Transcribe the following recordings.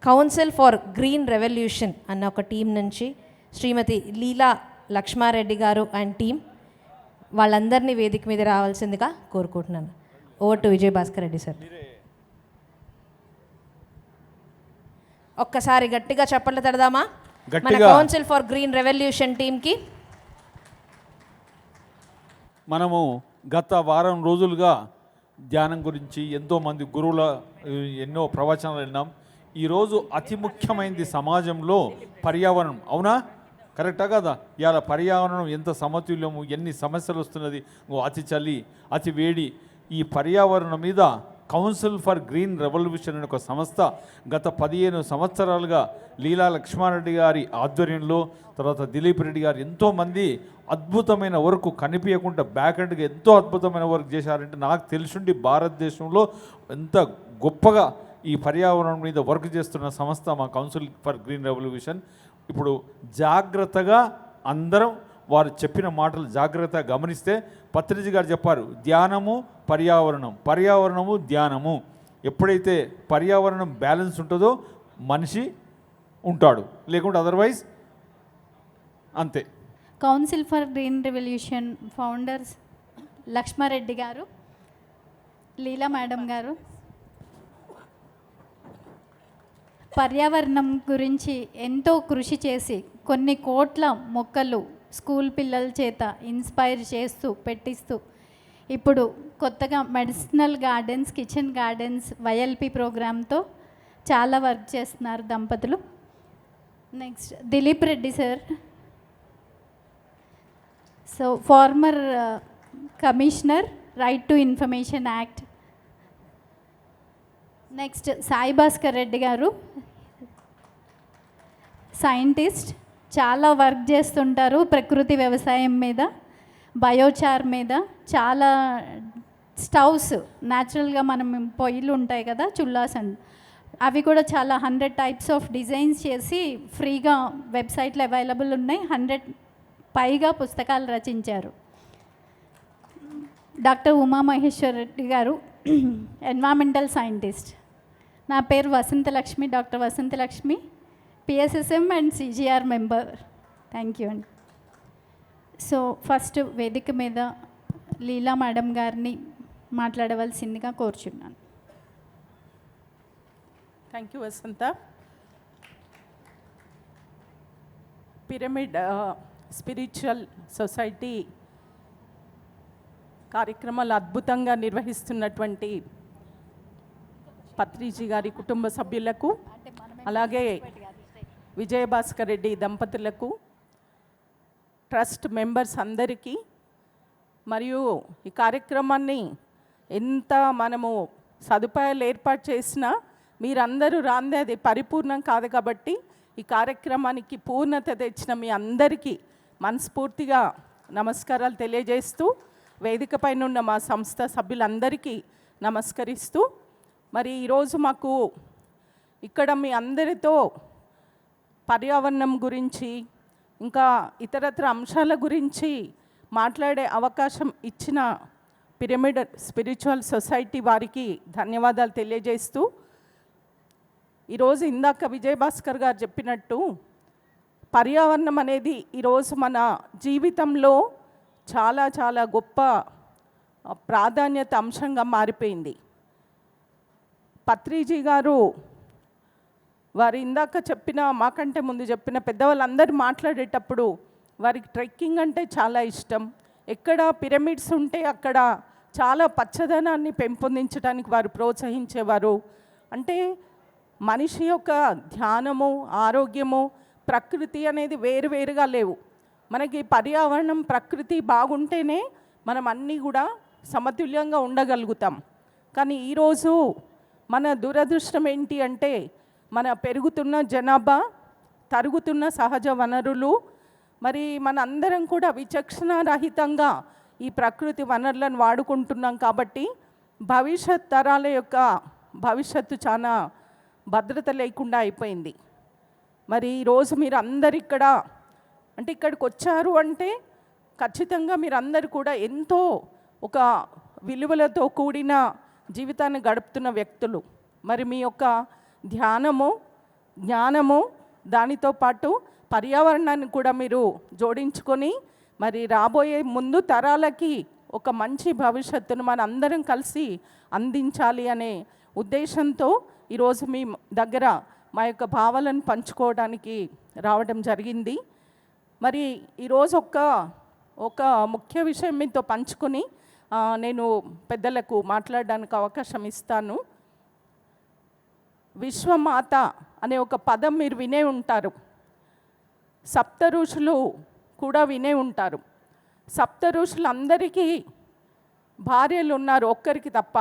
Council for green revolution అన్న ఒక team నుంచి శ్రీమతి లీలా లక్ష్మారెడ్డి గారు అండ్ టీం వాళ్ళందరినీ వేదిక మీద రావాల్సిందిగా కోరుకుంటున్నాను. Over to Vijayabhaskar Reddy sir. ఒక్కసారి గట్టిగా చప్పట్లు తడదామా మన కౌన్సిల్ ఫర్ గ్రీన్ రెవల్యూషన్ టీంకి. మనము గత వారం రోజులుగా ధ్యానం గురించి ఎంతోమంది గురువుల ఎన్నో ప్రవచనాలు విన్నాం. ఈరోజు అతి ముఖ్యమైనది సమాజంలో పర్యావరణం. అవునా? కరెక్టా కదా? ఇవాళ పర్యావరణం ఎంత సమతుల్యము, ఎన్ని సమస్యలు వస్తున్నది, అతి చలి, అతి వేడి. ఈ పర్యావరణం మీద కౌన్సిల్ ఫర్ గ్రీన్ రెవల్యూషన్ అనే ఒక సంస్థ గత 15 సంవత్సరాలుగా లీలా లక్ష్మారెడ్డి గారి ఆధ్వర్యంలో, తర్వాత దిలీప్ రెడ్డి గారు ఎంతోమంది అద్భుతమైన వర్క్ కనిపించకుండా బ్యాక్ ఎండ్గా ఎంతో అద్భుతమైన వర్క్ చేశారంటే నాకు తెలిసిండి భారతదేశంలో ఎంత గొప్పగా ఈ పర్యావరణం మీద వర్క్ చేస్తున్న సంస్థ మా కౌన్సిల్ ఫర్ గ్రీన్ రెవల్యూషన్. ఇప్పుడు జాగ్రత్తగా అందరం వారు చెప్పిన మాటలు జాగ్రత్తగా గమనిస్తే, పత్రిజీ గారు చెప్పారు ధ్యానము పర్యావరణం, పర్యావరణము ధ్యానము. ఎప్పుడైతే పర్యావరణం బ్యాలెన్స్ ఉంటుందో మనిషి ఉంటాడు, లేకుంటే అదర్వైజ్ అంతే. Council for green revolution founders Lakshmareddy గారు, లీలా మేడం గారు పర్యావరణం గురించి ఎంతో కృషి చేసి కొన్ని కోట్ల మొక్కలు స్కూల్ పిల్లల చేత ఇన్స్పైర్ చేస్తూ పెట్టిస్తూ ఇప్పుడు కొత్తగా medicinal gardens, kitchen gardens YLP ప్రోగ్రామ్తో చాలా వర్క్ చేస్తున్నారు దంపతులు. Next Dilip Reddy sir, so former commissioner, right to information act. Next Sai Bhaskar Reddy garu, scientist, చాలా వర్క్ చేస్తుంటారు ప్రకృతి వ్యవసాయం మీద, బయోచార్ మీద. చాలా స్టవ్స్ న్యాచురల్గా మనం పొయ్యిలు ఉంటాయి కదా, చుల్లాస్ అండ్ అవి కూడా చాలా 100 టైప్స్ ఆఫ్ డిజైన్స్ చేసి ఫ్రీగా వెబ్సైట్లో అవైలబుల్ ఉన్నాయి. 100 పైగా పుస్తకాలు రచించారు. డాక్టర్ ఉమామహేశ్వర్ రెడ్డి గారు ఎన్వైరన్మెంటల్ సైంటిస్ట్. నా పేరు Vasanthalakshmi, doctor Vasanthalakshmi, PSSM and CGR member. Thank you అండి. సో ఫస్ట్ వేదిక మీద లీలా మేడం గారిని మాట్లాడవలసిందిగా కోరుచున్నాను. Thank you Vasantha. Pyramid spiritual society కార్యక్రమాలు అద్భుతంగా నిర్వహిస్తున్నటువంటి పత్రిజీ గారి కుటుంబ సభ్యులకు, అలాగే విజయభాస్కర్ రెడ్డి దంపతులకు, ట్రస్ట్ మెంబర్స్ అందరికీ, మరియు ఈ కార్యక్రమాన్ని ఎంత మనము సదుపాయాలు ఏర్పాటు చేసినా మీరందరూ రాందే అది పరిపూర్ణం కాదు. కాబట్టి ఈ కార్యక్రమానికి పూర్ణత తెచ్చిన మీ అందరికీ మనస్ఫూర్తిగా నమస్కారాలు తెలియజేస్తూ, వేదిక పైన ఉన్న మా సంస్థ సభ్యులందరికీ నమస్కరిస్తూ, మరి ఈరోజు మాకు ఇక్కడ మీ అందరితో పర్యావరణం గురించి ఇంకా ఇతరత్ర అంశాల గురించి మాట్లాడే అవకాశం ఇచ్చిన పిరమిడ్ స్పిరిచువల్ సొసైటీ వారికి ధన్యవాదాలు తెలియజేస్తూ, ఈరోజు ఇందాక విజయభాస్కర్ గారు చెప్పినట్టు పర్యావరణం అనేది ఈరోజు మన జీవితంలో చాలా చాలా గొప్ప ప్రాధాన్యత అంశంగా మారిపోయింది. పత్రిజీ గారు వారు ఇందాక చెప్పిన, మాకంటే ముందు చెప్పిన పెద్దవాళ్ళందరూ మాట్లాడేటప్పుడు వారికి ట్రెక్కింగ్ అంటే చాలా ఇష్టం. ఎక్కడ పిరమిడ్స్ ఉంటే అక్కడ చాలా పచ్చదనాన్ని పెంపొందించడానికి వారు ప్రోత్సహించేవారు. అంటే మనిషి యొక్క ధ్యానము, ఆరోగ్యము, ప్రకృతి అనేది వేరువేరుగా లేవు. మనకి పర్యావరణం, ప్రకృతి బాగుంటేనే మనం అన్నీ కూడా సమతుల్యంగా ఉండగలుగుతాం. కానీ ఈరోజు మన దురదృష్టం ఏంటి అంటే, మన పెరుగుతున్న జనాభా, తరుగుతున్న సహజ వనరులు, మరి మన అందరం కూడా విచక్షణారహితంగా ఈ ప్రకృతి వనరులను వాడుకుంటున్నాం. కాబట్టి భవిష్యత్ తరాల యొక్క భవిష్యత్తు చాలా భద్రత లేకుండా అయిపోయింది. మరి ఈరోజు మీరు అందరు ఇక్కడ అంటే ఇక్కడికి వచ్చారు అంటే ఖచ్చితంగా మీరు అందరు కూడా ఎంతో ఒక విలువలతో కూడిన జీవితాన్ని గడుపుతున్న వ్యక్తులు. మరి మీ యొక్క ధ్యానము, జ్ఞానము, దానితో పాటు పర్యావరణాన్ని కూడా మీరు జోడించుకొని మరి రాబోయే ముందు తరాలకి ఒక మంచి భవిష్యత్తును మన అందరం కలిసి అందించాలి అనే ఉద్దేశంతో ఈరోజు మీ దగ్గర మా యొక్క భావాలను పంచుకోవడానికి రావడం జరిగింది. మరి ఈరోజు ఒక ముఖ్య విషయం మీతో పంచుకొని నేను పెద్దలకు మాట్లాడడానికి అవకాశం ఇస్తాను. విశ్వమాత అనే ఒక పదం మీరు వినే ఉంటారు. సప్త ఋషులు కూడా వినే ఉంటారు. సప్త ఋషులందరికీ భార్యలు ఉన్నారు, ఒక్కరికి తప్ప.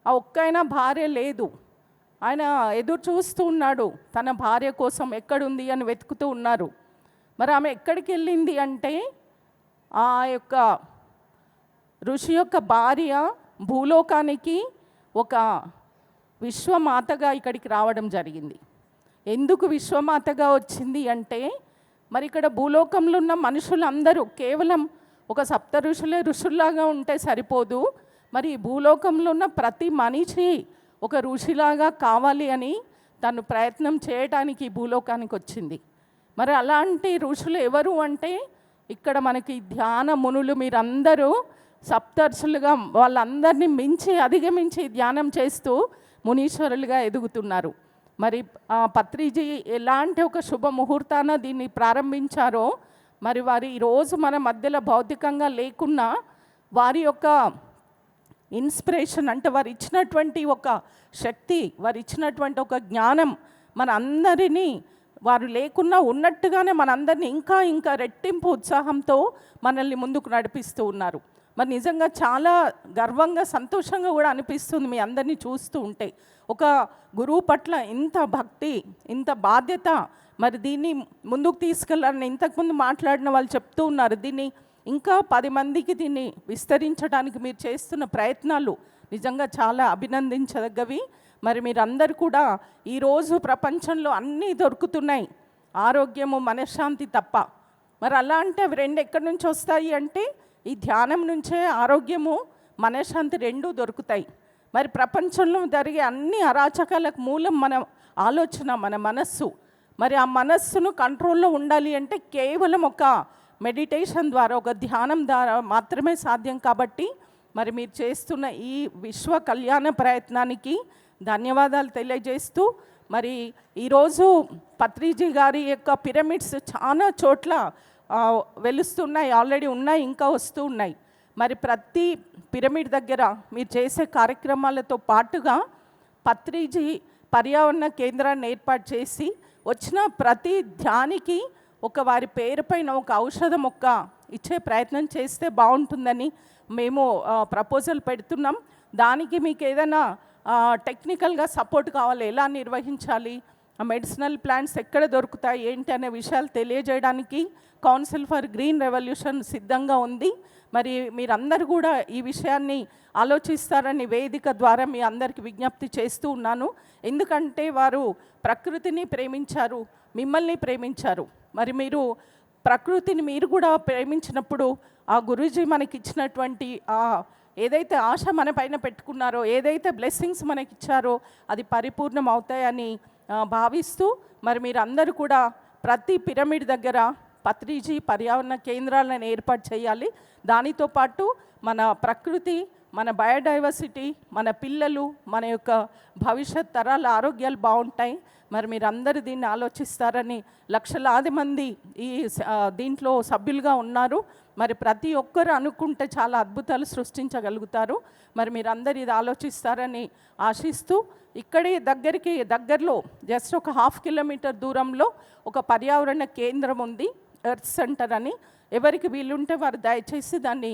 ఆ ఒక్కైనా భార్య లేదు. ఆయన ఎదురు చూస్తూ ఉన్నాడు తన భార్య కోసం, ఎక్కడుంది అని వెతుకుతూ ఉన్నారు. మరి ఆమె ఎక్కడికి వెళ్ళింది అంటే, ఆ యొక్క ఋషి యొక్క భార్య భూలోకానికి ఒక విశ్వమాతగా ఇక్కడికి రావడం జరిగింది. ఎందుకు విశ్వమాతగా వచ్చింది అంటే, మరి ఇక్కడ భూలోకంలో ఉన్న మనుషులందరూ కేవలం ఒక సప్త ఋషుల్లాగా ఉంటే సరిపోదు. మరి భూలోకంలో ఉన్న ప్రతి మనిషి ఒక ఋషిలాగా కావాలి అని తను ప్రయత్నం చేయడానికి భూలోకానికి వచ్చింది. మరి అలాంటి ఋషులు ఎవరు అంటే, ఇక్కడ మనకి ధ్యాన మునులు, మీరందరూ సప్తర్షులుగా వాళ్ళందరినీ మించి అధిగమించి ధ్యానం చేస్తూ మునీశ్వరులుగా ఎదుగుతున్నారు. మరి పత్రిజీ ఎలాంటి ఒక శుభ ముహూర్తాన దీన్ని ప్రారంభించారో, మరి వారి ఈరోజు మన మధ్యలో భౌతికంగా లేకున్నా వారి యొక్క ఇన్స్పిరేషన్ అంటే వారు ఇచ్చినటువంటి ఒక శక్తి, వారు ఇచ్చినటువంటి ఒక జ్ఞానం మన అందరినీ, వారు లేకున్నా ఉన్నట్టుగానే మనందరినీ ఇంకా రెట్టింపు ఉత్సాహంతో మనల్ని ముందుకు నడిపిస్తూ ఉన్నారు. మరి నిజంగా చాలా గర్వంగా, సంతోషంగా కూడా అనిపిస్తుంది మీ అందరినీ చూస్తూ ఉంటే. ఒక గురువు పట్ల ఇంత భక్తి, ఇంత బాధ్యత, మరి దీన్ని ముందుకు తీసుకెళ్ళాలని ఇంతకుముందు మాట్లాడిన వాళ్ళు చెప్తూ ఉన్నారు. దీన్ని ఇంకా 10 మందికి దీన్ని విస్తరించడానికి మీరు చేస్తున్న ప్రయత్నాలు నిజంగా చాలా అభినందించదగ్గవి. మరి మీరందరూ కూడా ఈరోజు ప్రపంచంలో అన్నీ దొరుకుతున్నాయి, ఆరోగ్యము మనశ్శాంతి తప్ప. మరి అలా అంటే అవి రెండు ఎక్కడి నుంచి వస్తాయి అంటే, ఈ ధ్యానం నుంచే ఆరోగ్యము మనశ్శాంతి రెండూ దొరుకుతాయి. మరి ప్రపంచంలో జరిగే అన్ని అరాచకాలకు మూలం మన ఆలోచన, మన మనస్సు. మరి ఆ మనస్సును కంట్రోల్లో ఉండాలి అంటే కేవలం ఒక మెడిటేషన్ ద్వారా, ఒక ధ్యానం ద్వారా మాత్రమే సాధ్యం. కాబట్టి మరి మీరు చేస్తున్న ఈ విశ్వ కళ్యాణ ప్రయత్నానికి ధన్యవాదాలు తెలియజేస్తూ, మరి ఈరోజు పత్రిజీ గారి యొక్క పిరమిడ్స్ చాలా చోట్ల వెలుస్తున్నాయి, ఆల్రెడీ ఉన్నాయి, ఇంకా వస్తూ ఉన్నాయి. మరి ప్రతి పిరమిడ్ దగ్గర మీరు చేసే కార్యక్రమాలతో పాటుగా పత్రిజీ పర్యావరణ కేంద్రాన్ని ఏర్పాటు చేసి వచ్చిన ప్రతి ధ్యానికి ఒక వారి పేరు పైన ఒక ఔషధ మొక్క ఇచ్చే ప్రయత్నం చేస్తే బాగుంటుందని మేము ప్రపోజల్ పెడుతున్నాం. దానికి మీకు ఏదైనా టెక్నికల్గా సపోర్ట్ కావాలి, ఎలా నిర్వహించాలి, మెడిసినల్ ప్లాంట్స్ ఎక్కడ దొరుకుతాయి ఏంటి అనే విషయాలు తెలియజేయడానికి కౌన్సిల్ ఫర్ గ్రీన్ రెవల్యూషన్ సిద్ధంగా ఉంది. మరి మీరందరూ కూడా ఈ విషయాన్ని ఆలోచిస్తారని వేదిక ద్వారా మీ అందరికీ విజ్ఞప్తి చేస్తూ ఉన్నాను. ఎందుకంటే వారు ప్రకృతిని ప్రేమించారు, మిమ్మల్ని ప్రేమించారు. మరి మీరు ప్రకృతిని మీరు కూడా ప్రేమించినప్పుడు ఆ గురూజీ మనకి ఇచ్చినటువంటి ఏదైతే ఆశ మన పైన పెట్టుకున్నారో, ఏదైతే బ్లెస్సింగ్స్ మనకి ఇచ్చారో అది పరిపూర్ణం అవుతాయని భావిస్తూ, మరి మీరందరూ కూడా ప్రతి పిరమిడ్ దగ్గర పత్రిజీ పర్యావరణ కేంద్రాలను ఏర్పాటు చేయాలి. దానితో పాటు మన ప్రకృతి, మన బయోడైవర్సిటీ, మన పిల్లలు, మన యొక్క భవిష్యత్ తరాల ఆరోగ్యాలు బాగుంటాయి. మరి మీరందరూ దీన్ని ఆలోచిస్తారని, లక్షలాది మంది ఈ దీంట్లో సభ్యులుగా ఉన్నారు. మరి ప్రతి ఒక్కరు అనుకుంటే చాలా అద్భుతాలు సృష్టించగలుగుతారు. మరి మీరందరూ ఇది ఆలోచిస్తారని ఆశిస్తూ, ఇక్కడే దగ్గరలో జస్ట్ ఒక 1/2 కిలోమీటర్ దూరంలో ఒక పర్యావరణ కేంద్రం ఉంది, ఎర్త్ సెంటర్ అని. ఎవరికి వీలుంటే వారు దయచేసి దాన్ని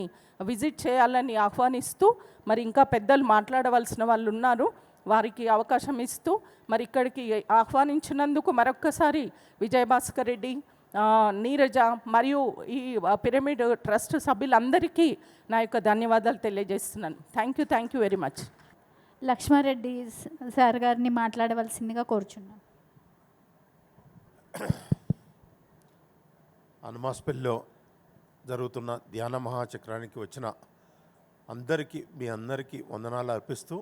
విజిట్ చేయాలని ఆహ్వానిస్తూ, మరి ఇంకా పెద్దలు మాట్లాడవలసిన వాళ్ళు ఉన్నారు, వారికి అవకాశం ఇస్తూ, మరి ఇక్కడికి ఆహ్వానించినందుకు మరొక్కసారి విజయభాస్కర్ రెడ్డి, నీరజ మరియు ఈ పిరమిడ్ ట్రస్ట్ సభ్యులందరికీ నా యొక్క ధన్యవాదాలు తెలియజేస్తున్నాను. Thank you very much. Lakshmareddy sir గారిని మాట్లాడవలసిందిగా కోరుచున్నాను. హనుమాస్పల్లిలో జరుగుతున్న ధ్యాన మహాచక్రానికి వచ్చిన మీ అందరికీ వందనాలు అర్పిస్తూ,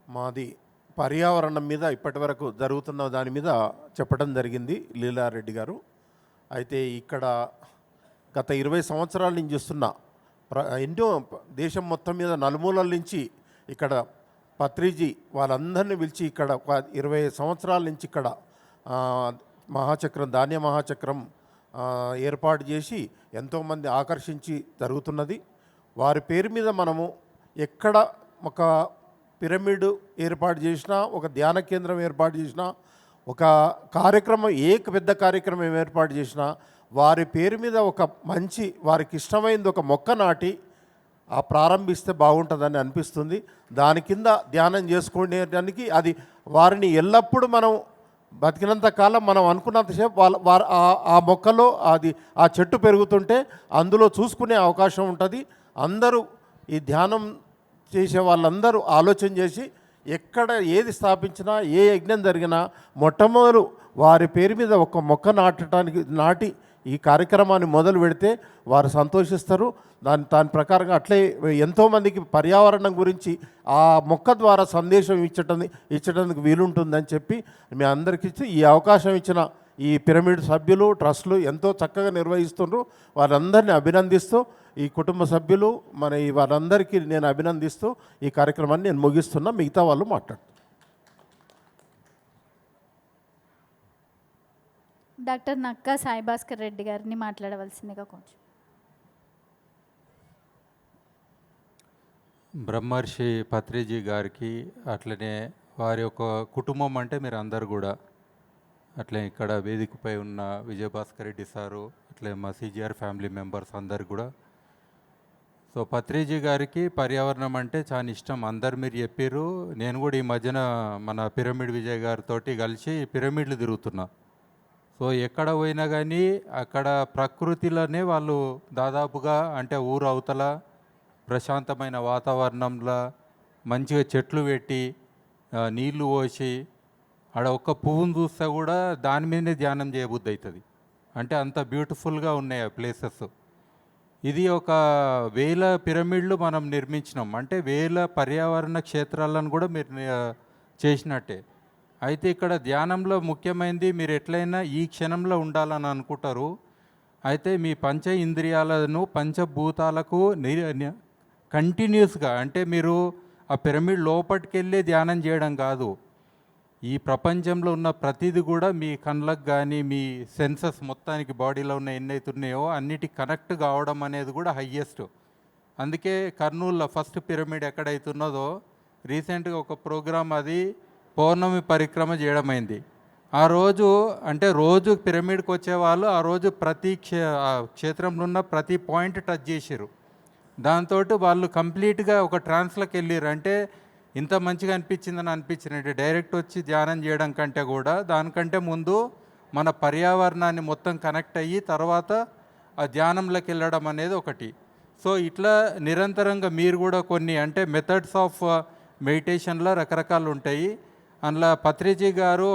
మాది పర్యావరణం మీద ఇప్పటివరకు జరుగుతున్న దాని మీద చెప్పడం జరిగింది లీలారెడ్డి గారు. అయితే ఇక్కడ గత 20 సంవత్సరాల నుంచి చూస్తున్న ఎన్నో దేశం మొత్తం మీద నలుమూలల నుంచి ఇక్కడ పత్రిజీ వాళ్ళందరినీ పిలిచి ఇక్కడ ఒక 20 సంవత్సరాల నుంచి ఇక్కడ మహాచక్రం, ధాన్య మహాచక్రం ఏర్పాటు చేసి ఎంతోమంది ఆకర్షించి జరుగుతున్నది. వారి పేరు మీద మనము ఎక్కడ ఒక పిరమిడ్ ఏర్పాటు చేసినా, ఒక ధ్యాన కేంద్రం ఏర్పాటు చేసినా, ఒక కార్యక్రమం పెద్ద కార్యక్రమం ఏర్పాటు చేసినా వారి పేరు మీద ఒక మంచి వారికి ఇష్టమైంది ఒక మొక్క నాటి ప్రారంభిస్తే బాగుంటుందని అనిపిస్తుంది. దాని కింద ధ్యానం చేసుకునేదానికి అది వారిని ఎల్లప్పుడూ మనం బతికినంత కాలం మనం అనుకున్నంతసేపు ఆ మొక్కలో ఆ చెట్టు పెరుగుతుంటే అందులో చూసుకునే అవకాశం ఉంటుంది. అందరూ ఈ ధ్యానం చేసే వాళ్ళందరూ ఆలోచన చేసి ఎక్కడ ఏది స్థాపించినా, ఏ యజ్ఞం జరిగినా మొట్టమొదలు వారి పేరు మీద ఒక మొక్క నాటి ఈ కార్యక్రమాన్ని మొదలు పెడితే వారు సంతోషిస్తారు. దాని ప్రకారంగా అట్లే ఎంతోమందికి పర్యావరణం గురించి ఆ మొక్క ద్వారా సందేశం ఇచ్చడానికి వీలుంటుందని చెప్పి మీ అందరికీ ఈ అవకాశం ఇచ్చిన ఈ పిరమిడ్ సభ్యులు, ట్రస్టులు ఎంతో చక్కగా నిర్వహిస్తున్నారు. వారందరినీ అభినందిస్తూ, ఈ కుటుంబ సభ్యులు వారందరికీ నేను అభినందిస్తూ ఈ కార్యక్రమాన్ని నేను ముగిస్తున్నా. మిగతా వాళ్ళు మాట్లాడుతారు. డాక్టర్ నక్కా సాయిభాస్కర్ రెడ్డి గారిని మాట్లాడవలసిందిగా కొంచెం. బ్రహ్మర్షి పత్రిజీ గారికి, అట్లనే వారి యొక్క కుటుంబం అంటే మీరు అందరు కూడా, అట్లే ఇక్కడ వేదికపై ఉన్న విజయభాస్కర్ రెడ్డి సారు, అట్లే మా సిజిఆర్ ఫ్యామిలీ మెంబర్స్ అందరు కూడా. సో పత్రిజీ గారికి పర్యావరణం అంటే చాలా ఇష్టం. అందరు మీరు చెప్పారు. నేను కూడా ఈ మధ్యన మన పిరమిడ్ విజయ్ గారితో కలిసి పిరమిడ్లు తిరుగుతున్నా. సో ఎక్కడ పోయినా కానీ అక్కడ ప్రకృతిలోనే వాళ్ళు దాదాపుగా, అంటే ఊరు అవతల ప్రశాంతమైన వాతావరణంలో మంచిగా చెట్లు పెట్టి నీళ్లు పోసి ఆడ ఒక్క పువ్వును చూస్తే కూడా దాని మీదనే ధ్యానం చేయబుద్ధి అవుతుంది. అంటే అంత బ్యూటిఫుల్గా ఉన్నాయి ఆ ప్లేసెస్. ఇది ఒక 1000 పిరమిడ్లు మనం నిర్మించినాం. అంటే 1000 పర్యావరణ క్షేత్రాలను కూడా మీరు చేసినట్టే. అయితే ఇక్కడ ధ్యానంలో ముఖ్యమైనది మీరు ఎట్లయినా ఈ క్షణంలో ఉండాలని అనుకుంటారు. అయితే మీ పంచ ఇంద్రియాలను పంచభూతాలకు కంటిన్యూస్గా, అంటే మీరు ఆ పిరమిడ్ లోపలికి వెళ్ళే ధ్యానం చేయడం కాదు, ఈ ప్రపంచంలో ఉన్న ప్రతిదీ కూడా మీ కళ్ళకు కానీ మీ సెన్సెస్ మొత్తానికి బాడీలో ఉన్న ఎన్నైతే ఉన్నాయో అన్నిటికి కనెక్ట్ కావడం అనేది కూడా హయ్యెస్ట్. అందుకే కర్నూలులో ఫస్ట్ పిరమిడ్ ఎక్కడైతున్నదో రీసెంట్గా ఒక ప్రోగ్రాం అది పౌర్ణమి పరిక్రమ చేయడమైంది. ఆ రోజు అంటే రోజు పిరమిడ్కి వచ్చేవాళ్ళు ఆ రోజు ప్రతి క్షేత్రంలో ఉన్న ప్రతి పాయింట్ టచ్ చేసారు. దాంతో వాళ్ళు కంప్లీట్గా ఒక ట్రాన్స్లోకి వెళ్ళారు. అంటే ఇంత మంచిగా అనిపించిందని అనిపించింది. డైరెక్ట్ వచ్చి ధ్యానం చేయడం కంటే కూడా దానికంటే ముందు మన పర్యావరణాన్ని మొత్తం కనెక్ట్ అయ్యి తర్వాత ఆ ధ్యానంలోకి వెళ్ళడం అనేది ఒకటి. సో ఇట్లా నిరంతరంగా మీరు కూడా కొన్ని, అంటే మెథడ్స్ ఆఫ్ మెడిటేషన్లో రకరకాలు ఉంటాయి. అందులో పత్రిజీ గారు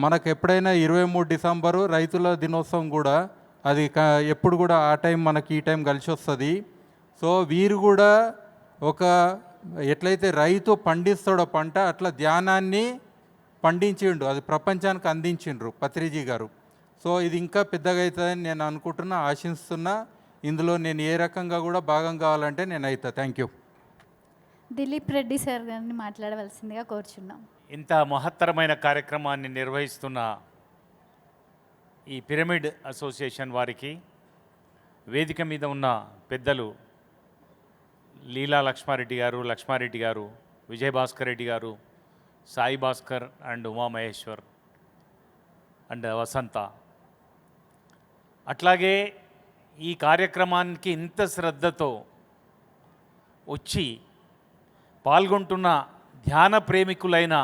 మనకు ఎప్పుడైనా 23 డిసెంబరు రైతుల దినోత్సవం కూడా, అది ఎప్పుడు కూడా ఆ టైం మనకి ఈ టైం కలిసి వస్తుంది. సో వీరు కూడా ఎట్లయితే రైతు పండిస్తాడో పంట, అట్లా ధ్యానాన్ని పండించిండు, అది ప్రపంచానికి అందించిండ్రు పత్రిజీ గారు. సో ఇది ఇంకా పెద్దగా అవుతుందని నేను అనుకుంటున్నా, ఆశిస్తున్నా. ఇందులో నేను ఏ రకంగా కూడా భాగం కావాలంటే నేను అవుతా. Thank you. Dilip Reddy sir గారిని మాట్లాడవలసిందిగా కోరుచున్నాం. ఇంత మహత్తరమైన కార్యక్రమాన్ని నిర్వహిస్తున్న ఈ పిరమిడ్ అసోసియేషన్ వారికి, వేదిక మీద ఉన్న పెద్దలు లీలా లక్ష్మారెడ్డి గారు, విజయభాస్కర్ రెడ్డి గారు, సాయి భాస్కర్ అండ్ ఉమామహేశ్వర్ అండ్ వసంత, అట్లాగే ఈ కార్యక్రమానికి ఇంత శ్రద్ధతో వచ్చి పాల్గొంటున్న ధ్యాన ప్రేమికులైన,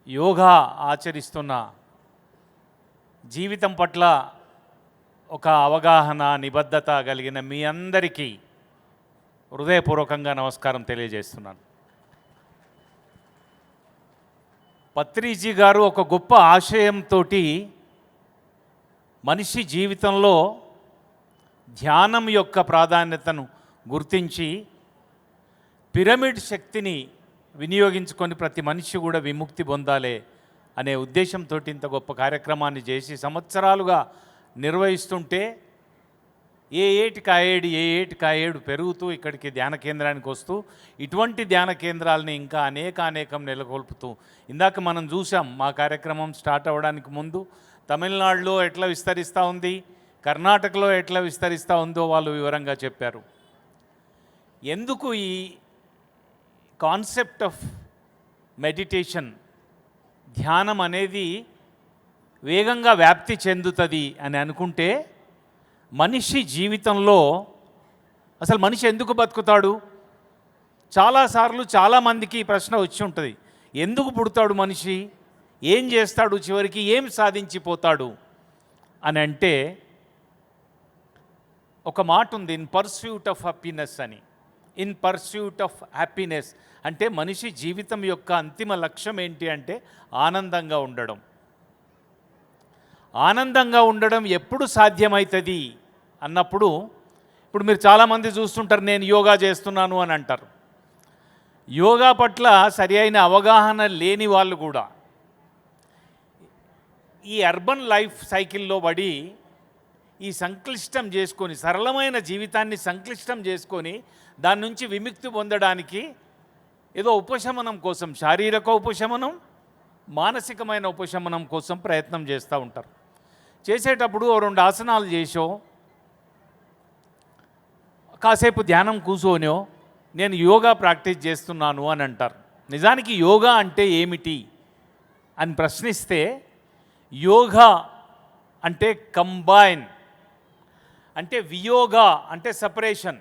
యోగా ఆచరిస్తున్న, జీవితం పట్ల ఒక అవగాహన, నిబద్ధత కలిగిన మీ అందరికీ హృదయపూర్వకంగా నమస్కారం తెలియజేస్తున్నాను. పత్రిజీ గారు ఒక గొప్ప ఆశయంతో మనిషి జీవితంలో ధ్యానం యొక్క ప్రాధాన్యతను గుర్తించి పిరమిడ్ శక్తిని వినియోగించుకొని ప్రతి మనిషి కూడా విముక్తి పొందాలి అనే ఉద్దేశంతో ఇంత గొప్ప కార్యక్రమాన్ని చేసి సంవత్సరాలుగా నిర్వహిస్తుంటే ఏ ఏటికాయేడు పెరుగుతూ ఇక్కడికి ధ్యాన కేంద్రానికి వస్తూ ఇటువంటి ధ్యాన కేంద్రాలని ఇంకా అనేకం నెలకొల్పుతూ ఇందాక మనం చూసాం మా కార్యక్రమం స్టార్ట్ అవ్వడానికి ముందు తమిళనాడులో ఎట్లా విస్తరిస్తూ ఉంది, కర్ణాటకలో ఎట్లా విస్తరిస్తూ ఉందో వాళ్ళు వివరంగా చెప్పారు. ఎందుకు ఈ కాన్సెప్ట్ ఆఫ్ మెడిటేషన్, ధ్యానం అనేది వేగంగా వ్యాప్తి చెందుతుంది అని అనుకుంటే మనిషి జీవితంలో అసలు మనిషి ఎందుకు బతుకుతాడు? చాలాసార్లు చాలామందికి ఈ ప్రశ్న వచ్చి ఉంటుంది. ఎందుకు పుడతాడు మనిషి, ఏం చేస్తాడు, చివరికి ఏం సాధించిపోతాడు అని అంటే ఒక మాట ఉంది, ఇన్ పర్స్యూట్ ఆఫ్ హ్యాపీనెస్ అని. ఇన్ పర్స్యూట్ ఆఫ్ హ్యాపీనెస్ అంటే మనిషి జీవితం యొక్క అంతిమ లక్ష్యం ఏంటి అంటే ఆనందంగా ఉండడం. ఆనందంగా ఉండడం ఎప్పుడు సాధ్యమవుతుంది అన్నప్పుడు, ఇప్పుడు మీరు చాలామంది చూస్తుంటారు నేను యోగా చేస్తున్నాను అని అంటారు. యోగా పట్ల సరి అయిన అవగాహన లేని వాళ్ళు కూడా ఈ అర్బన్ లైఫ్ సైకిల్లో పడి ఈ సంక్లిష్టం చేసుకొని, సరళమైన జీవితాన్ని సంక్లిష్టం చేసుకొని దాని నుంచి విముక్తి పొందడానికి ఏదో ఉపశమనం కోసం, శారీరక ఉపశమనం, మానసికమైన ఉపశమనం కోసం ప్రయత్నం చేస్తూ ఉంటారు. చేసేటప్పుడు 2 ఆసనాలు చేసో, కాసేపు ధ్యానం కూర్చోనో నేను యోగా ప్రాక్టీస్ చేస్తున్నాను అని అంటారు. నిజానికి యోగా అంటే ఏమిటి అని ప్రశ్నిస్తే, యోగా అంటే కంబైన్, అంటే వియోగా అంటే సపరేషన్.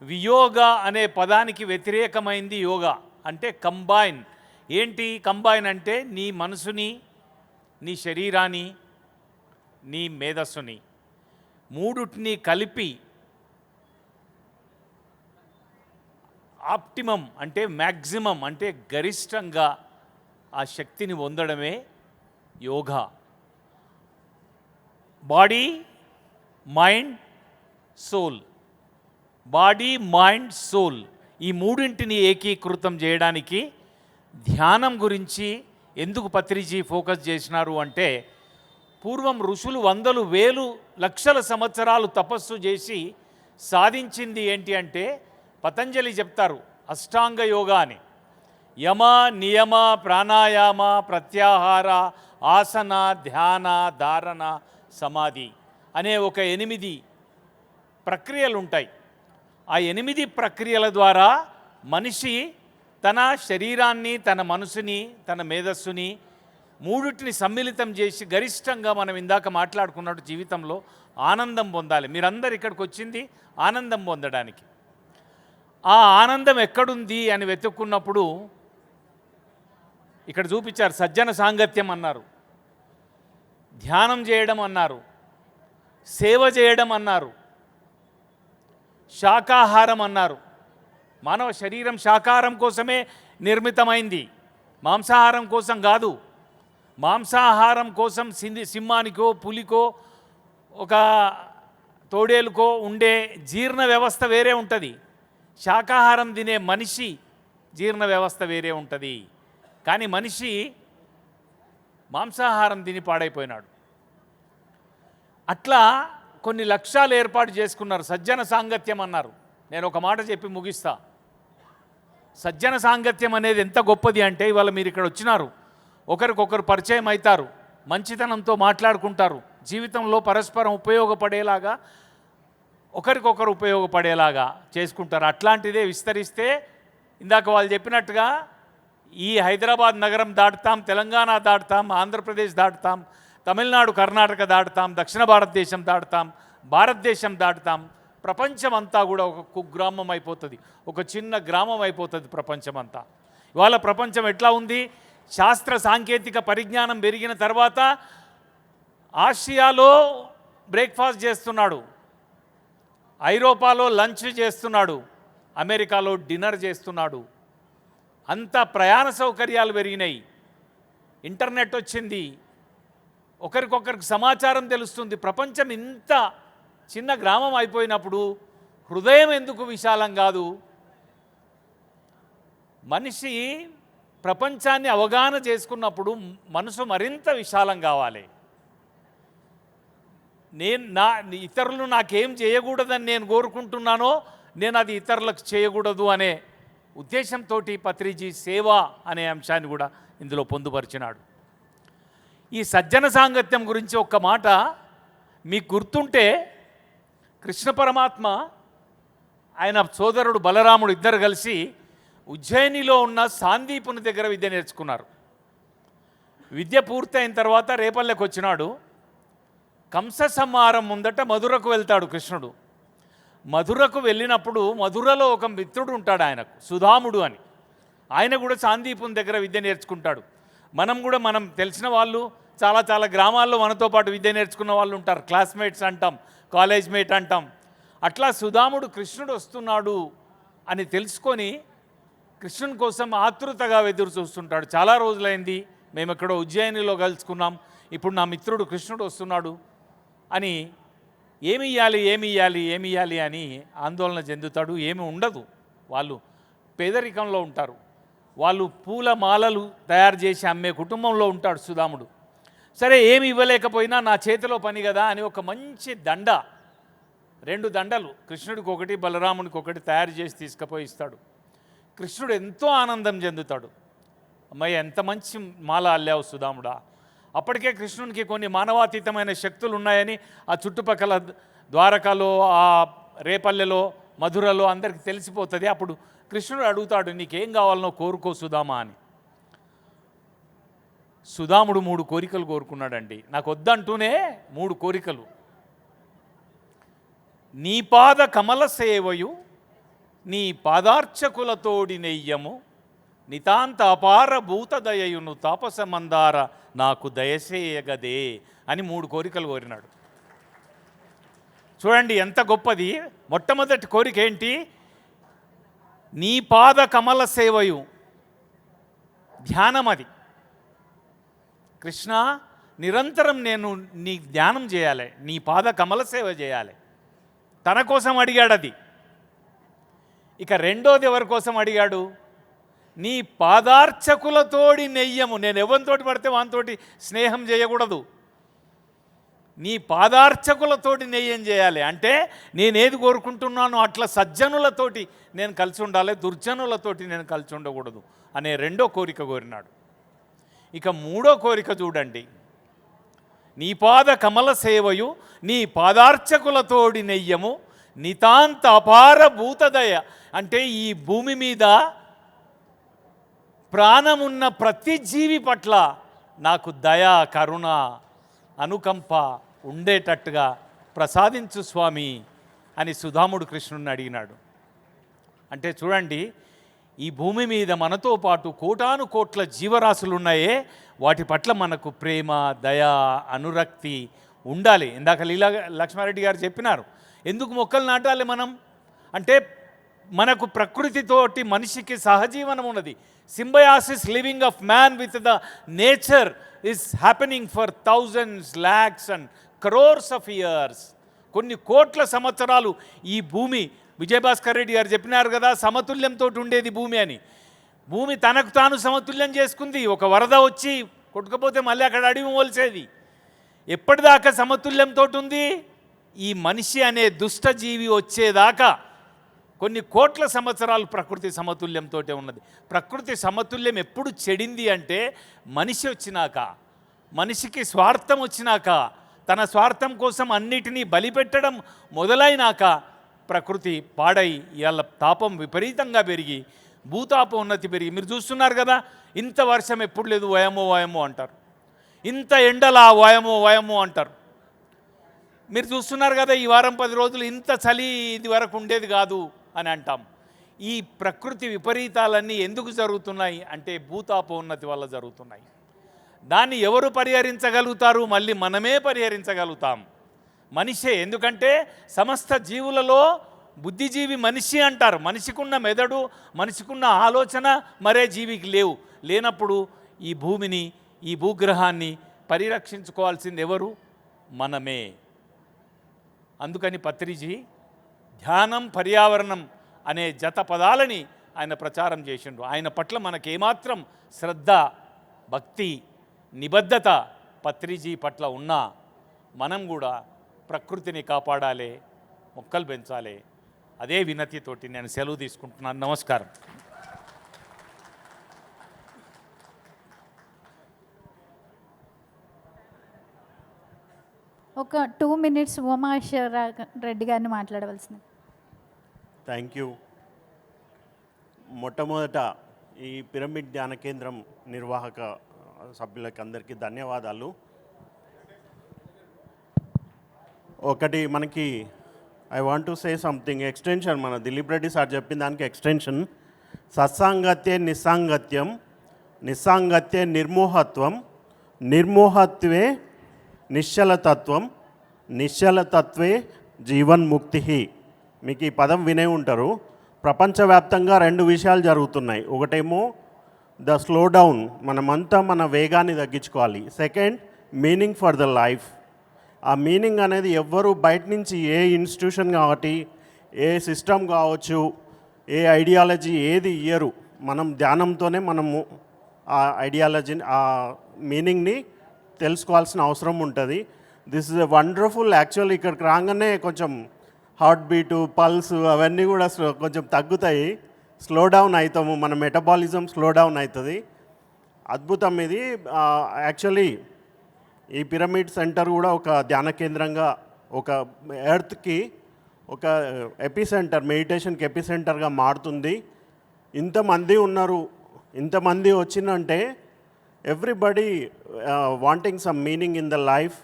వియోగా అనే పదానికి వ్యతిరేకమైంది యోగా అంటే కంబైన్. ఏంటి కంబైన్ అంటే నీ మనసుని, నీ శరీరాన్ని, నీ మేధస్సుని మూడుటిని కలిపి ఆప్టిమం అంటే మ్యాక్సిమం అంటే గరిష్టంగా ఆ శక్తిని పొందడమే yoga. Body, mind, soul. Body, mind, soul ఈ మూడింటిని ఏకీకృతం చేయడానికి ధ్యానం గురించి ఎందుకు పత్రిజీ ఫోకస్ చేసినారు అంటే, పూర్వం ఋషులు 100,000 1,000 లక్షల సంవత్సరాలు తపస్సు చేసి సాధించింది ఏంటి అంటే, పతంజలి చెప్తారు అష్టాంగ యోగా అని. యమ, నియమ, ప్రాణాయామ, ప్రత్యాహార, ఆసన, ధ్యాన, ధారణ, సమాధి అనే ఒక 8 ప్రక్రియలు ఉంటాయి. ఆ 8 ప్రక్రియల ద్వారా మనిషి తన శరీరాన్ని, తన మనసుని, తన మేధస్సుని మూడిటిని సమ్మిళితం చేసి గరిష్టంగా మనం ఇందాక మాట్లాడుకున్నట్టు జీవితంలో ఆనందం పొందాలి. మీరందరూ ఇక్కడికి వచ్చింది ఆనందం పొందడానికి. ఆ ఆనందం ఎక్కడుంది అని వెతుక్కున్నప్పుడు ఇక్కడ చూపించారు. సజ్జన సాంగత్యం అన్నారు, ధ్యానం చేయడం అన్నారు, సేవ చేయడం అన్నారు, శాకాహారం అన్నారు. మానవ శరీరం శాకాహారం కోసమే నిర్మితమైంది, మాంసాహారం కోసం కాదు. మాంసాహారం కోసం సింహానికో, పులికో, ఒక తోడేలుకో ఉండే జీర్ణ వ్యవస్థ వేరే ఉంటుంది. శాకాహారం తినే మనిషి జీర్ణ వ్యవస్థ వేరే ఉంటుంది. కానీ మనిషి మాంసాహారం తిని పాడైపోయినాడు. అట్లా కొన్ని లక్ష్యాలు ఏర్పాటు చేసుకున్నారు. సజ్జన సాంగత్యం అన్నారు. నేను ఒక మాట చెప్పి ముగిస్తా. సజ్జన సాంగత్యం అనేది ఎంత గొప్పది అంటే, ఇవాళ మీరు ఇక్కడ వచ్చినారు, ఒకరికొకరు పరిచయం అవుతారు, మంచితనంతో మాట్లాడుకుంటారు, జీవితంలో పరస్పరం ఉపయోగపడేలాగా, ఒకరికొకరు ఉపయోగపడేలాగా చేసుకుంటారు. అట్లాంటిదే విస్తరిస్తే ఇందాక వాళ్ళు చెప్పినట్టుగా ఈ హైదరాబాద్ నగరం దాటుతాం, తెలంగాణ దాటుతాం, ఆంధ్రప్రదేశ్ దాటుతాం, తమిళనాడు, కర్ణాటక దాటుతాం, దక్షిణ భారతదేశం దాటుతాం, భారతదేశం దాటుతాం. ప్రపంచం అంతా కూడా ఒక కుగ్రామం అయిపోతుంది, ఒక చిన్న గ్రామం అయిపోతుంది ప్రపంచం అంతా. ఇవాళ ప్రపంచం ఎట్లా ఉంది? శాస్త్ర సాంకేతిక పరిజ్ఞానం పెరిగిన తర్వాత ఆసియాలో బ్రేక్ఫాస్ట్ చేస్తున్నాడు, ఐరోపాలో లంచ్ చేస్తున్నాడు, అమెరికాలో డిన్నర్ చేస్తున్నాడు. అంత ప్రయాణ సౌకర్యాలు పెరిగినాయి, ఇంటర్నెట్ వచ్చింది, ఒకరికొకరికి సమాచారం తెలుస్తుంది. ప్రపంచం ఇంత చిన్న గ్రామం అయిపోయినప్పుడు హృదయం ఎందుకు విశాలం కాదు? మనిషి ప్రపంచాన్ని అవగాహన చేసుకున్నప్పుడు మనసు మరింత విశాలం కావాలి. ఇతరులు నాకేం చేయకూడదని నేను కోరుకుంటున్నానో నేను అది ఇతరులకు చేయకూడదు అనే ఉద్దేశంతో పత్రిజీ సేవ అనే అంశాన్ని కూడా ఇందులో పొందుపరిచినాడు. ఈ సజ్జన సాంగత్యం గురించి ఒక్క మాట మీకు గుర్తుంటే, కృష్ణ పరమాత్మ ఆయన సోదరుడు బలరాముడు ఇద్దరు కలిసి ఉజ్జయినిలో ఉన్న సాందీపుని దగ్గర విద్య నేర్చుకున్నారు. విద్య పూర్తయిన తర్వాత రేపల్లెకి వచ్చినాడు. కంస సంహారం ముందట మధురకు వెళ్తాడు కృష్ణుడు. మధురకు వెళ్ళినప్పుడు మధురలో ఒక మిత్రుడు ఉంటాడు ఆయనకు, సుధాముడు అని. ఆయన కూడా సాందీపుని దగ్గర విద్య నేర్చుకుంటాడు. మనం తెలిసిన వాళ్ళు చాలా గ్రామాల్లో మనతో పాటు విద్య నేర్చుకున్న వాళ్ళు ఉంటారు. క్లాస్మేట్స్ అంటాం, కాలేజ్ మేట్ అంటాం. అట్లా సుధాముడు కృష్ణుడు వస్తున్నాడు అని తెలుసుకొని కృష్ణుని కోసం ఆతృతగా ఎదురు చూస్తుంటాడు. చాలా రోజులైంది, మేము ఎక్కడో ఉజ్జయినిలో కలుసుకున్నాం, ఇప్పుడు నా మిత్రుడు కృష్ణుడు వస్తున్నాడు అని ఏమి ఇయ్యాలి అని ఆందోళన చెందుతాడు. ఏమి ఉండదు, వాళ్ళు పేదరికంలో ఉంటారు. వాళ్ళు పూల మాలలు తయారు చేసి అమ్మే కుటుంబంలో ఉంటాడు సుధాముడు. సరే, ఏమి ఇవ్వలేకపోయినా నా చేతిలో పని కదా అని ఒక మంచి దండ, 2 దండలు కృష్ణుడికి ఒకటి బలరామునికి ఒకటి తయారు చేసి తీసుకుపోయి ఇస్తాడు. కృష్ణుడు ఎంతో ఆనందం చెందుతాడు. అమ్మాయి ఎంత మంచి మాల అల్లావు సుధాముడా. అప్పటికే కృష్ణునికి కొన్ని మానవాతీతమైన శక్తులు ఉన్నాయని ఆ చుట్టుపక్కల ద్వారకాలో, ఆ రేపల్లెలో, మధురలో అందరికీ తెలిసిపోతుంది. అప్పుడు కృష్ణుడు అడుగుతాడు, నీకేం కావాలనో కోరుకో సుధామా అని. సుధాముడు 3 కోరికలు కోరుకున్నాడండి. నాకు వద్దంటూనే 3 కోరికలు. నీ పాద కమల సేవయు నీ పాదార్చకులతోడి నెయ్యము నితాంత అపార భూతదయయును తాపసమందార నాకు దయసేయగదే అని 3 కోరికలు కోరినాడు. చూడండి ఎంత గొప్పది. మొట్టమొదటి కోరిక ఏంటి? నీ పాద కమల సేవయు, ధ్యానం. అది కృష్ణ, నిరంతరం నేను నీ ధ్యానం చేయాలి, నీ పాద కమల సేవ చేయాలి. తన కోసం అడిగాడు అది. ఇక రెండోది ఎవరి కోసం అడిగాడు? నీ పాదార్చకులతోడి నెయ్యము. నేను ఎవరితోటి పడితే వానితోటి స్నేహం చేయకూడదు, నీ పాదార్చకులతోటి నెయ్యం చేయాలి. అంటే నేనేది కోరుకుంటున్నానో అట్లా సజ్జనులతోటి నేను కలిసి ఉండాలి, దుర్జనులతోటి నేను కలిసి ఉండకూడదు అనే 2వ కోరిక కోరినాడు. ఇక 3వ కోరిక చూడండి. నీ పాద కమల సేవయు నీ పాదార్చకులతోడి నెయ్యము నితాంత అపార భూతదయ. అంటే ఈ భూమి మీద ప్రాణమున్న ప్రతి జీవి పట్ల నాకు దయ, కరుణ, అనుకంప ఉండేటట్టుగా ప్రసాదించు స్వామి అని సుధాముడు కృష్ణుడిని అడిగినాడు. అంటే చూడండి, ఈ భూమి మీద మనతో పాటు కోటాను కోట్ల జీవరాశులు ఉన్నాయే, వాటి పట్ల మనకు ప్రేమ, దయ, అనురక్తి ఉండాలి. ఇందాక లీలా లక్ష్మారెడ్డి గారు చెప్పినారు, ఎందుకు మొక్కలు నాటాలి మనం అంటే, మనకు ప్రకృతితోటి మనిషికి సహజీవనం ఉన్నది. Symbiosis living of man with the nature is happening for thousands, lakhs and crores of years. కొన్ని కోట్ల సంవత్సరాలు ఈ భూమి, విజయభాస్కర్ రెడ్డి గారు చెప్పినారు కదా, సమతుల్యంతో ఉండేది భూమి అని. భూమి తనకు తాను సమతుల్యం చేసుకుంది. ఒక వరద వచ్చి కొట్టుకపోతే మళ్ళీ అక్కడ అడవి మొలిసేది. ఎప్పటిదాకా సమతుల్యంతో ఉంది? ఈ మనిషి అనే దుష్టజీవి వచ్చేదాకా కొన్ని కోట్ల సంవత్సరాలు ప్రకృతి సమతుల్యంతో ఉన్నది. ప్రకృతి సమతుల్యం ఎప్పుడు చెడింది అంటే, మనిషి వచ్చినాక, మనిషికి స్వార్థం వచ్చినాక, తన స్వార్థం కోసం అన్నిటినీ బలిపెట్టడం మొదలైనాక ప్రకృతి పాడై ఇవాళ తాపం విపరీతంగా పెరిగి, భూతాపోన్నతి పెరిగి, మీరు చూస్తున్నారు కదా, ఇంత వర్షం ఎప్పుడు లేదు, వయమో వయమో అంటారు. ఇంత ఎండలా వయమో అంటారు. మీరు చూస్తున్నారు కదా, ఈ వారం 10 రోజులు ఇంత చలి ఇది వరకు ఉండేది కాదు అని అంటాం. ఈ ప్రకృతి విపరీతాలన్నీ ఎందుకు జరుగుతున్నాయి అంటే, భూతాపోన్నతి వల్ల జరుగుతున్నాయి. దాన్ని ఎవరు పరిహరించగలుగుతారు? మళ్ళీ మనమే పరిహరించగలుగుతాం, మనిషే. ఎందుకంటే సమస్త జీవులలో బుద్ధిజీవి మనిషి అంటారు. మనిషికున్న మెదడు, మనిషికున్న ఆలోచన మరే జీవికి లేనప్పుడు ఈ భూమిని, ఈ భూగ్రహాన్ని పరిరక్షించుకోవాల్సింది ఎవరు? మనమే. అందుకని పత్రిజీ ధ్యానం, పర్యావరణం అనే జత పదాలని ఆయన ప్రచారం చేసిండ్రు. ఆయన పట్ల మనకేమాత్రం శ్రద్ధ, భక్తి, నిబద్ధత పత్రిజీ పట్ల ఉన్నా మనం కూడా ప్రకృతిని కాపాడాలి, మొక్కలు పెంచాలి. అదే వినతితోటి నేను సెలవు తీసుకుంటున్నాను. నమస్కారం. ఒక 2 minutes ఉమాశ్వర రెడ్డి గారిని మాట్లాడవలసింది. Thank you. మొట్టమొదట ఈ పిరమిడ్ ధ్యాన కేంద్రం నిర్వాహక సభ్యులకి అందరికీ ధన్యవాదాలు. ఒకటి మనకి I want to say something extension, మన దిలీప్ రెడ్డి సార్ చెప్పిన దానికి ఎక్స్టెన్షన్. సత్సాంగత్యే నిస్సాంగత్యం, నిస్సాంగత్యే నిర్మోహత్వం, నిర్మోహత్వే నిశ్చలతత్వం, నిశ్చలతత్వే జీవన్ముక్తి. మీకు ఈ పదం వినే ఉంటారు. ప్రపంచవ్యాప్తంగా 2 విషయాలు జరుగుతున్నాయి. ఒకటేమో ద స్లో డౌన్, మనమంతా మన వేగాన్ని తగ్గించుకోవాలి. Second, meaning for the life. ఆ మీనింగ్ అనేది ఎవ్వరు బయట నుంచి ఏ ఇన్స్టిట్యూషన్ కాబట్టి, ఏ సిస్టమ్ కావచ్చు, ఏ ఐడియాలజీ ఏది ఇయ్యరు. మనం ధ్యానంతోనే మనము ఆ ఐడియాలజీని, ఆ మీనింగ్ని తెలుసుకోవాల్సిన అవసరం ఉంటుంది. This is a wonderful. Actually ఇక్కడికి రాగానే కొంచెం హార్ట్ బీటు, పల్స్ అవన్నీ కూడా కొంచెం తగ్గుతాయి. స్లో డౌన్ అవుతాము, మన మెటబాలిజం స్లో డౌన్ అవుతుంది. అద్భుతం ఇది. యాక్చువల్లీ ఈ పిరమిడ్ సెంటర్ కూడా ఒక ధ్యాన కేంద్రంగా, ఒక ఎర్త్కి ఒక ఎపిసెంటర్, మెడిటేషన్కి ఎపిసెంటర్గా మారుతుంది. ఇంతమంది ఉన్నారు, ఇంతమంది వచ్చిందంటే everybody wanting some meaning in the life.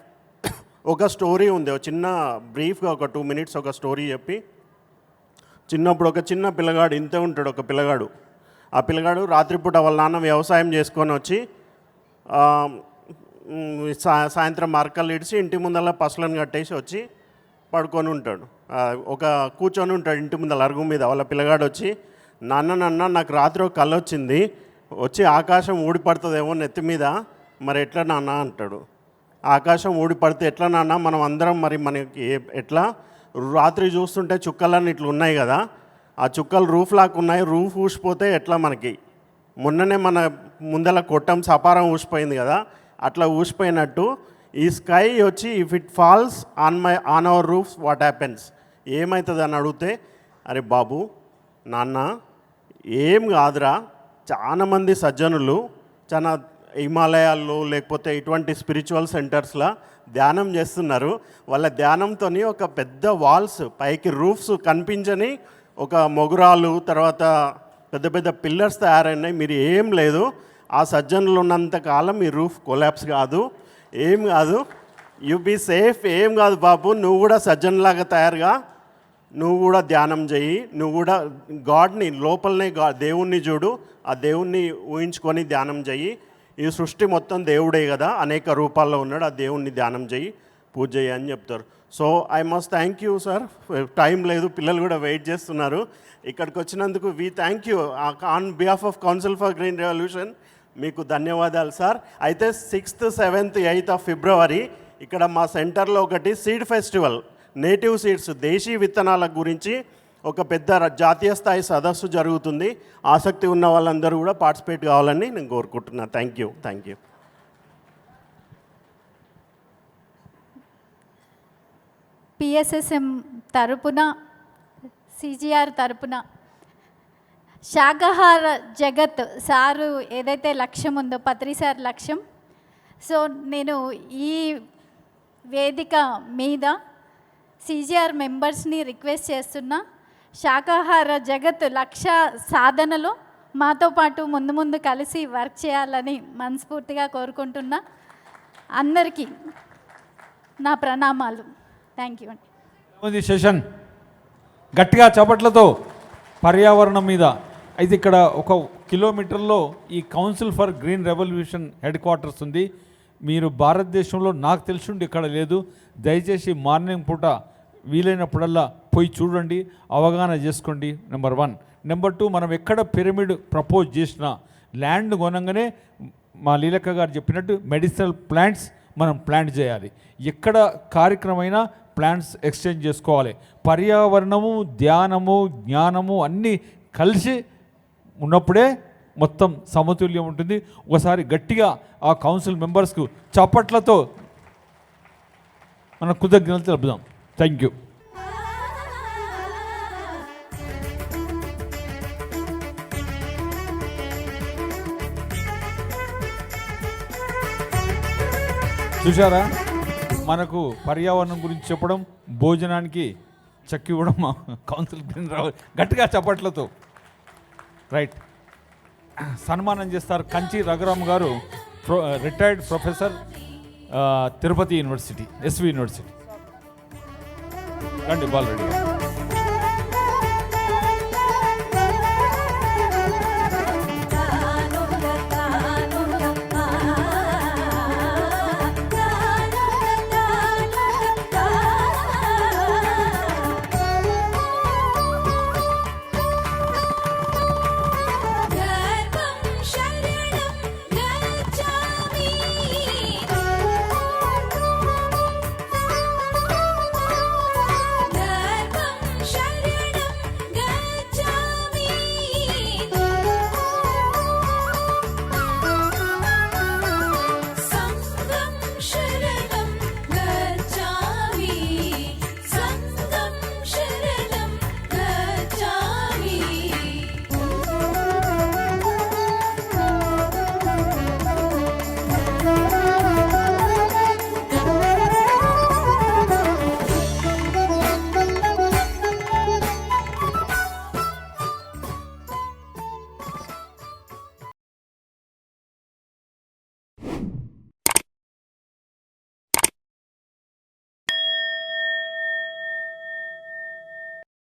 ఒక స్టోరీ ఉంది, ఒక చిన్న బ్రీఫ్గా ఒక 2 minutes ఒక స్టోరీ చెప్పి. చిన్నప్పుడు ఒక చిన్న పిల్లగాడు, ఇంతే ఉంటాడు ఒక పిల్లగాడు. ఆ పిల్లగాడు రాత్రిపూట వాళ్ళ నాన్న వ్యవసాయం చేసుకొని వచ్చి సాయంత్రం మార్కలు ఇడిచి ఇంటి ముందర పసులను కట్టేసి వచ్చి పడుకొని ఉంటాడు. ఒక కూర్చొని ఉంటాడు ఇంటి ముందర అరుగు మీద. వాళ్ళ పిల్లగాడు వచ్చి, నాన్న నాకు రాత్రి ఒక కళ వచ్చింది, వచ్చి ఆకాశం ఊడిపడుతుందేమో నెత్తి మీద, మరి ఎట్లా నాన్న అంటాడు. ఆకాశం ఊడిపడితే ఎట్లా నాన్న, మనం అందరం మరి మనకి ఎట్లా, రాత్రి చూస్తుంటే చుక్కలన్నీ ఇట్లా ఉన్నాయి కదా, ఆ చుక్కలు రూఫ్ లాగా ఉన్నాయి, రూఫ్ ఊసిపోతే ఎట్లా మనకి, మొన్ననే మన ముందల కొట్టం సపారం ఊసిపోయింది కదా, అట్లా ఊసిపోయినట్టు ఈ స్కై వచ్చి if it falls on our roofs what happens, ఏమవుతుంది అని అడిగితే, అరే బాబు నాన్న ఏం కాదురా, చాలామంది సజ్జనులు చాలా హిమాలయాల్లో లేకపోతే ఇటువంటి స్పిరిచువల్ సెంటర్స్లో ధ్యానం చేస్తున్నారు. వాళ్ళ ధ్యానంతో ఒక పెద్ద వాల్స్, పైకి రూఫ్స్ కనిపించని ఒక మొగురాలు, తర్వాత పెద్ద పెద్ద పిల్లర్స్ తయారైనాయి. మీరు ఏం లేదు, ఆ సజ్జనులు ఉన్నంత కాలం మీ రూఫ్ కొలాప్స్ కాదు, ఏం కాదు, యు బీ సేఫ్, ఏం కాదు బాబు, నువ్వు కూడా సజ్జన్లాగా తయారుగా, నువ్వు కూడా ధ్యానం చెయ్యి, నువ్వు కూడా గాడ్ని లోపలనే దేవుణ్ణి చూడు, ఆ దేవుణ్ణి ఊహించుకొని ధ్యానం చెయ్యి. ఈ సృష్టి మొత్తం దేవుడే కదా, అనేక రూపాల్లో ఉన్నాడు, ఆ దేవుణ్ణి ధ్యానం చెయ్యి, పూజ చెయ్యి అని చెప్తారు. So I must thank you sir. Time లేదు, పిల్లలు కూడా వెయిట్ చేస్తున్నారు. ఇక్కడికి వచ్చినందుకు we thank you on behalf of council for green revolution. మీకు ధన్యవాదాలు సార్. అయితే 6th, 7th, 8th of February ఇక్కడ మా సెంటర్లో ఒకటి సీడ్ ఫెస్టివల్, నేటివ్ సీడ్స్, దేశీ విత్తనాల గురించి ఒక పెద్ద జాతీయ స్థాయి సదస్సు జరుగుతుంది. ఆసక్తి ఉన్న వాళ్ళందరూ కూడా పార్టిసిపేట్ కావాలని నేను కోరుకుంటున్నాను. Thank you. పిఎస్ఎస్ఎం తరపున, సిజిఆర్ తరపున శాకాహార జగత్ సారు ఏదైతే లక్ష్యం ఉందో, పత్రి సార్ లక్ష్యం, సో నేను ఈ వేదిక మీద సిజిఆర్ మెంబర్స్ని రిక్వెస్ట్ చేస్తున్నా, శాకాహార జగత్ లక్ష్య సాధనలో మాతో పాటు ముందు కలిసి వర్క్ చేయాలని మనస్ఫూర్తిగా కోరుకుంటున్నా. అందరికీ నా ప్రణామాలు. థ్యాంక్ యూ అండి. సెషన్ గట్టిగా చప్పట్లతో పర్యావరణం మీద. అయితే ఇక్కడ 1 కిలోమీటర్లో ఈ council for green revolution head quarters ఉంది. మీరు భారతదేశంలో నాకు తెలిసిండి ఇక్కడ లేదు. దయచేసి మార్నింగ్ పూట వీలైనప్పుడల్లా పోయి చూడండి, అవగాహన చేసుకోండి. నెంబర్ 1. నెంబర్ 2, మనం ఎక్కడ పిరమిడ్ ప్రపోజ్ చేసినా ల్యాండ్ కొనంగానే మా లీలక్క గారు చెప్పినట్టు మెడిసినల్ ప్లాంట్స్ మనం ప్లాంట్ చేయాలి. ఎక్కడ కార్యక్రమైనా ప్లాంట్స్ ఎక్స్చేంజ్ చేసుకోవాలి. పర్యావరణము, ధ్యానము, జ్ఞానము అన్నీ కలిసి ఉన్నప్పుడే మొత్తం సమతుల్యం ఉంటుంది. ఒకసారి గట్టిగా ఆ కౌన్సిల్ మెంబర్స్కు చప్పట్లతో మన కృతజ్ఞతలు తెలుపుదాం. Thank you. చూసారా, మనకు పర్యావరణం గురించి చెప్పడం, భోజనానికి చెక్ ఇవ్వడం మా కౌన్సిల్ గట్టిగా చప్పట్లతో. రైట్, సన్మానం చేస్తారు కంచి రఘురామ్ గారు, retired professor, Tirupati university, SV university. రండి బాలరెడ్డి గారు.